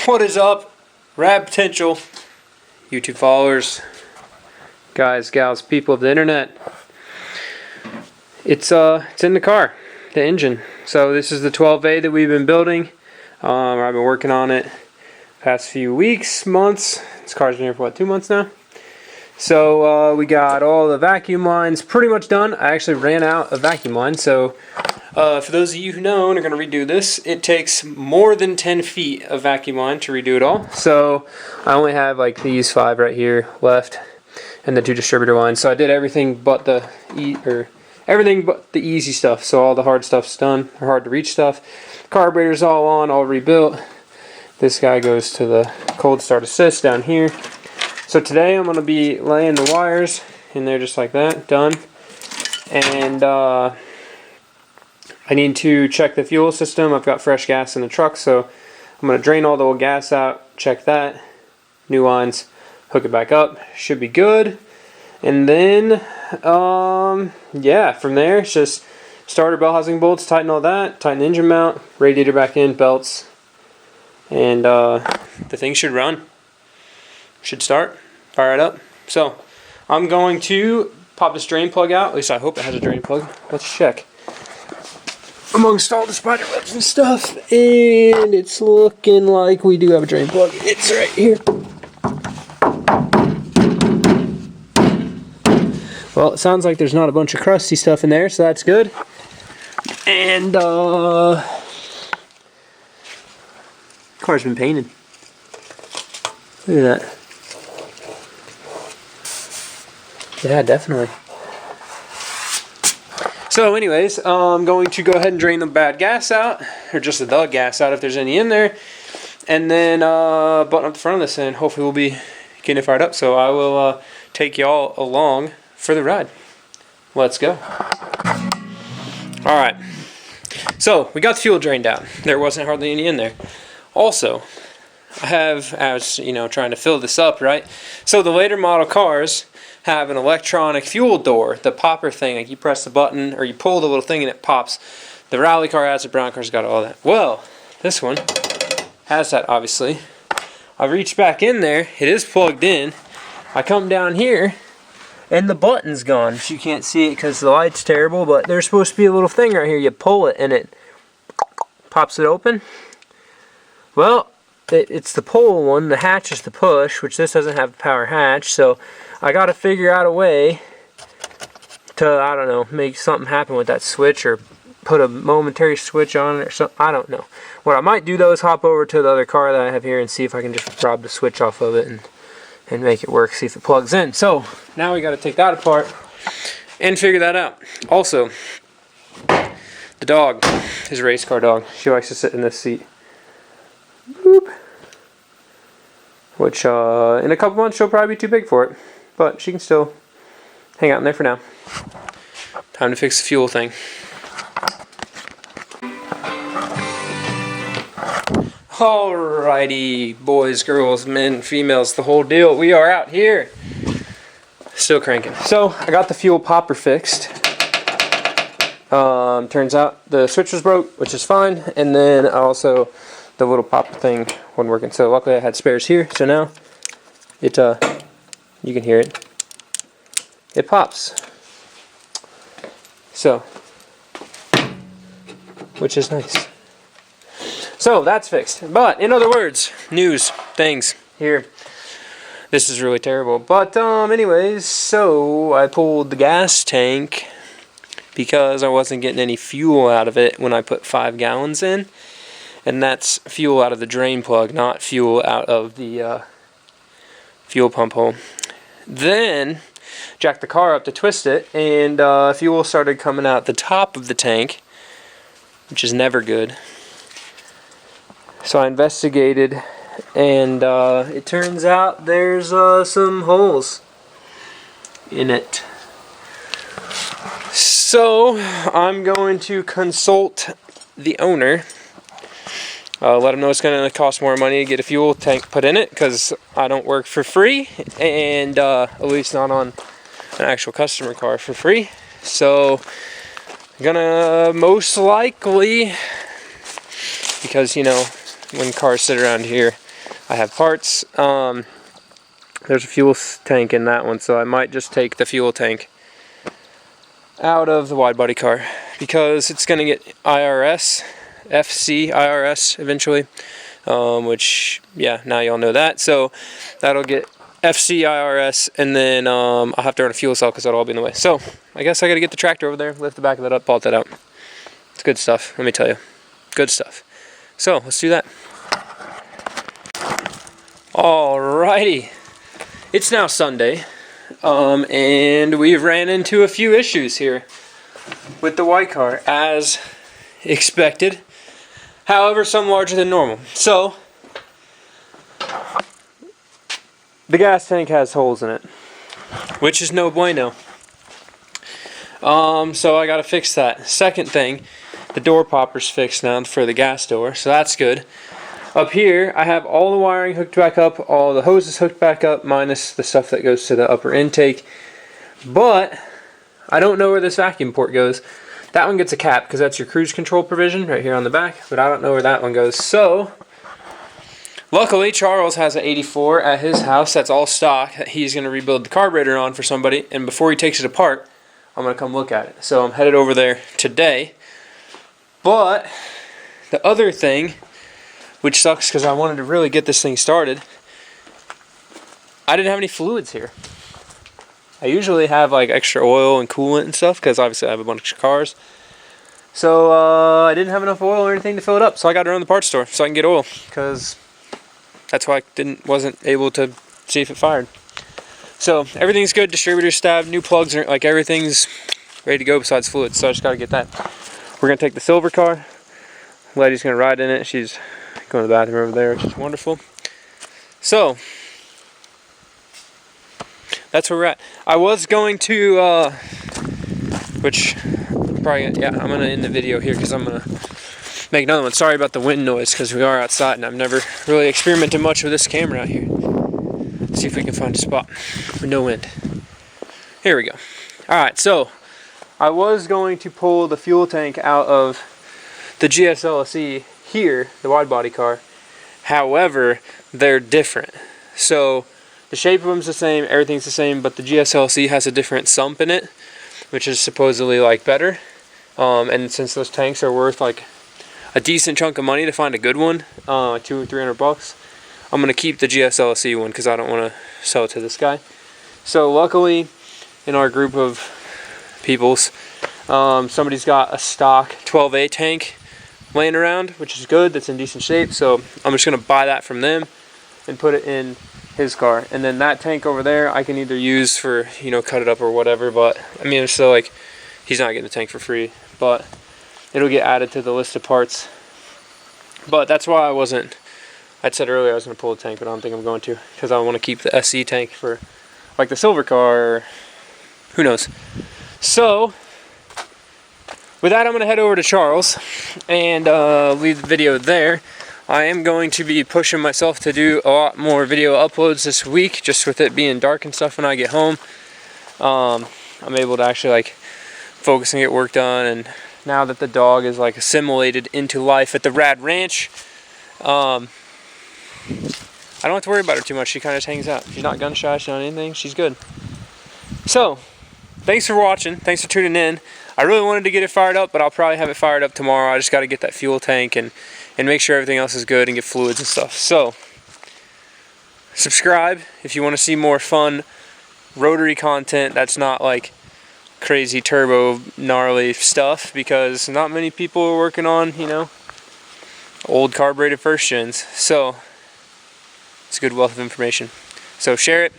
What is up, Rad Potential YouTube followers, guys, gals, people of the internet? It's in the car, the engine. So this is the 12A that we've been building. I've been working on it past few weeks, months. This car's been here for what, 2 months now? So we got all the vacuum lines pretty much done. I actually ran out of vacuum lines, so for those of you who know and are going to redo this, it takes more than 10 feet of vacuum line to redo it all. So I only have like these 5 right here left, and the 2 distributor lines. So I did everything but the easy stuff. So all the hard stuff's done, or hard to reach stuff. Carburetor's all on, all rebuilt. This guy goes to the cold start assist down here. So today I'm going to be laying the wires in there just like that, done. And I need to check the fuel system. I've got fresh gas in the truck, so I'm going to drain all the old gas out, check that, new lines, hook it back up, should be good. And then, yeah, from there it's just starter bell housing bolts, tighten all that, tighten the engine mount, radiator back in, belts, and the thing should run. Should start, fire it up. So I'm going to pop this drain plug out. At least I hope it has a drain plug. Let's check. Amongst all the spider webs and stuff, and it's looking like we do have a drain plug. It's right here. Well, it sounds like there's not a bunch of crusty stuff in there, so that's good. And car's been painted. Look at that. Yeah, definitely. So anyways, I'm going to go ahead and drain the bad gas out, or just the gas out if there's any in there, and then button up the front of this, and hopefully we'll be getting it fired up. So I will take y'all along for the ride. Let's go. Alright, so we got the fuel drained out. There wasn't hardly any in there. Also, I was trying to fill this up, right? So the later model cars have an electronic fuel door, the popper thing. Like you press the button or you pull the little thing and it pops. The rally car has it, brown car's got all that. Well, this one has that, obviously. I reach back in there, it is plugged in. I come down here and the button's gone. You can't see it because the light's terrible, but there's supposed to be a little thing right here. You pull it and it pops it open. Well, it's the pull one, the hatch is the push, which this doesn't have a power hatch, so I gotta figure out a way to, I don't know, make something happen with that switch, or put a momentary switch on it or something. I don't know. What I might do though is hop over to the other car that I have here and see if I can just rob the switch off of it and make it work, see if it plugs in. So now we gotta take that apart and figure that out. Also, the dog is a race car dog. She likes to sit in this seat. Boop. Which in a couple months she'll probably be too big for it, but she can still hang out in there for now. Time to fix the fuel thing. Alrighty, boys, girls, men, females, the whole deal. We are out here. Still cranking. So I got the fuel popper fixed. Turns out the switch was broke, which is fine, and then also the little popper thing wasn't working. So luckily I had spares here, so now it you can hear it. It pops. So, which is nice. So that's fixed. But in other words, news, things here. This is really terrible. But anyways, so I pulled the gas tank because I wasn't getting any fuel out of it when I put 5 gallons in. And that's fuel out of the drain plug, not fuel out of the fuel pump hole. Then jacked the car up to twist it, and fuel started coming out the top of the tank, which is never good. So I investigated, and it turns out there's some holes in it. So I'm going to consult the owner. Let them know it's going to cost more money to get a fuel tank put in it, because I don't work for free, and at least not on an actual customer car for free. So I'm gonna most likely, because when cars sit around here, I have parts. There's a fuel tank in that one, so I might just take the fuel tank out of the wide body car because it's going to get FC IRS eventually, which, yeah, now y'all know that. So that'll get FC IRS, and then I'll have to run a fuel cell because that'll all be in the way. So I guess I got to get the tractor over there, lift the back of that up, pull that out. It's good stuff, let me tell you. Good stuff. So let's do that. Alrighty. It's now Sunday, and we've ran into a few issues here with the white car, as expected. However, some larger than normal. So, the gas tank has holes in it, which is no bueno. So I gotta fix that. Second thing, the door popper's fixed now for the gas door, so that's good. Up here, I have all the wiring hooked back up, all the hoses hooked back up, minus the stuff that goes to the upper intake. But I don't know where this vacuum port goes. That one gets a cap because that's your cruise control provision right here on the back, but I don't know where that one goes. So, luckily, Charles has an 84 at his house that's all stock that he's going to rebuild the carburetor on for somebody, and before he takes it apart, I'm going to come look at it. So I'm headed over there today. But the other thing, which sucks because I wanted to really get this thing started, I didn't have any fluids here. I usually have like extra oil and coolant and stuff because obviously I have a bunch of cars. So I didn't have enough oil or anything to fill it up, so I got to run to the parts store so I can get oil because that's why I wasn't able to see if it fired. So everything's good, distributor stabbed, new plugs, like everything's ready to go besides fluids, so I just got to get that. We're going to take the silver car. Lady's going to ride in it. She's going to the bathroom over there, which is wonderful. So that's where we're at. I was going to, which probably, yeah, I'm going to end the video here because I'm going to make another one. Sorry about the wind noise because we are outside and I've never really experimented much with this camera out here. Let's see if we can find a spot with no wind. Here we go. Alright, so I was going to pull the fuel tank out of the GSLSE here, the wide body car. However, they're different. So the shape of them's the same, everything's the same, but the GSLC has a different sump in it, which is supposedly like better. And since those tanks are worth like a decent chunk of money to find a good one, $200 or $300, I'm gonna keep the GSLC one because I don't want to sell it to this guy. So luckily, in our group of peoples, somebody's got a stock 12A tank laying around, which is good, that's in decent shape, so I'm just going to buy that from them and put it in his car. And then that tank over there I can either use for, you know, cut it up or whatever, but I mean, it's still like, he's not getting the tank for free, but it'll get added to the list of parts. But that's why I'd said earlier I was going to pull the tank, but I don't think I'm going to, because I want to keep the SE tank for like the silver car, or who knows. So with that, I'm going to head over to Charles and leave the video there. I am going to be pushing myself to do a lot more video uploads this week, just with it being dark and stuff when I get home. I'm able to actually like focus and get work done, and now that the dog is like assimilated into life at the Rad Ranch, I don't have to worry about her too much. She kind of just hangs out. She's not gun shy, she's not anything, she's good. So, thanks for watching, thanks for tuning in. I really wanted to get it fired up, but I'll probably have it fired up tomorrow. I just got to get that fuel tank and make sure everything else is good and get fluids and stuff. So, subscribe if you want to see more fun rotary content that's not like crazy turbo gnarly stuff, because not many people are working on, you know, old carbureted first gens. So, it's a good wealth of information. So, share it,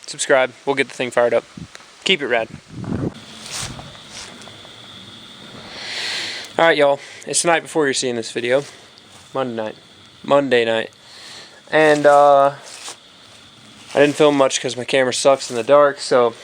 subscribe, we'll get the thing fired up. Keep it rad. Alright, y'all, it's the night before you're seeing this video. Monday night. And I didn't film much because my camera sucks in the dark, so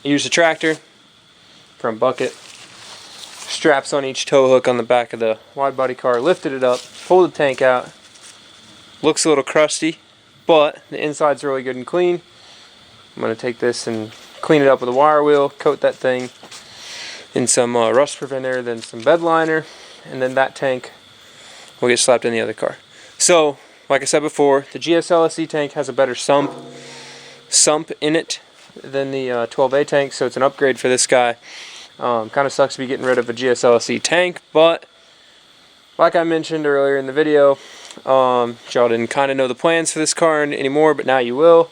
I used a tractor from Bucket. Straps on each tow hook on the back of the wide body car, lifted it up, pulled the tank out. Looks a little crusty, but the inside's really good and clean. I'm going to take this and clean it up with a wire wheel, coat that thing in some rust preventer, then some bed liner, and then that tank will get slapped in the other car. So like I said before, the GSLSE tank has a better sump in it than the 12A tank, so it's an upgrade for this guy. Kind of sucks to be getting rid of a GSLSE tank, but like I mentioned earlier in the video, y'all didn't kind of know the plans for this car anymore, but now you will.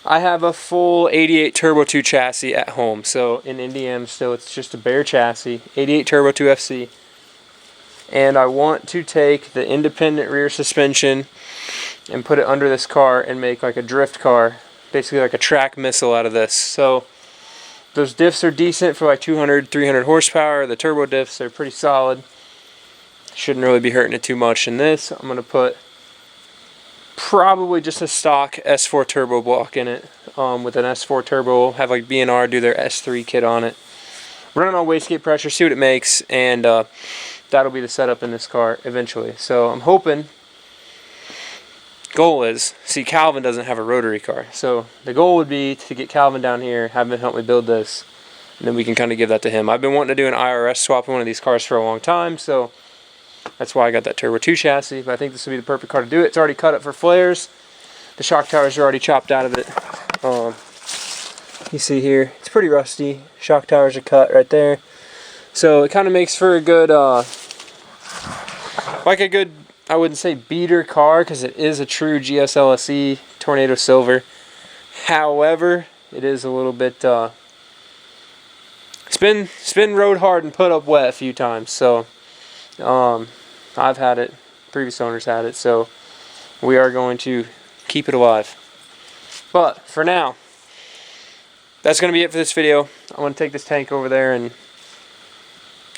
I have a full 88 Turbo 2 chassis at home, so in Indiana still it's just a bare chassis, 88 Turbo 2 FC. And I want to take the independent rear suspension and put it under this car and make like a drift car, basically like a track missile out of this. So those diffs are decent for like 200, 300 horsepower. The turbo diffs are pretty solid. Shouldn't really be hurting it too much. In this, I'm going to put probably just a stock S4 turbo block in it. With an S4 turbo, have like B&R do their S3 kit on it. Run it on wastegate pressure, see what it makes, and that'll be the setup in this car eventually. So I'm hoping, goal is, see, Calvin doesn't have a rotary car, so the goal would be to get Calvin down here, have him help me build this, and then we can kind of give that to him. I've been wanting to do an IRS swap in one of these cars for a long time, so that's why I got that Turbo 2 chassis, but I think this would be the perfect car to do it. It's already cut up for flares. The shock towers are already chopped out of it. You see here, it's pretty rusty. Shock towers are cut right there. So it kind of makes for a good, like a good, I wouldn't say beater car, because it is a true GSLSE Tornado Silver. However, it is a little bit, it's been rode hard and put up wet a few times. So I've had it, previous owners had it, so we are going to keep it alive. But for now, that's going to be it for this video. I'm going to take this tank over there and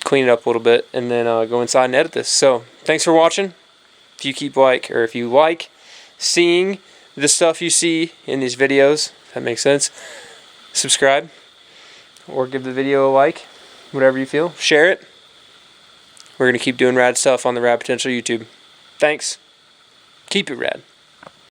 clean it up a little bit, and then go inside and edit this. So thanks for watching. If you like seeing the stuff you see in these videos, if that makes sense, subscribe or give the video a like, whatever you feel. Share it. We're going to keep doing rad stuff on the Rad Potential YouTube. Thanks. Keep it rad.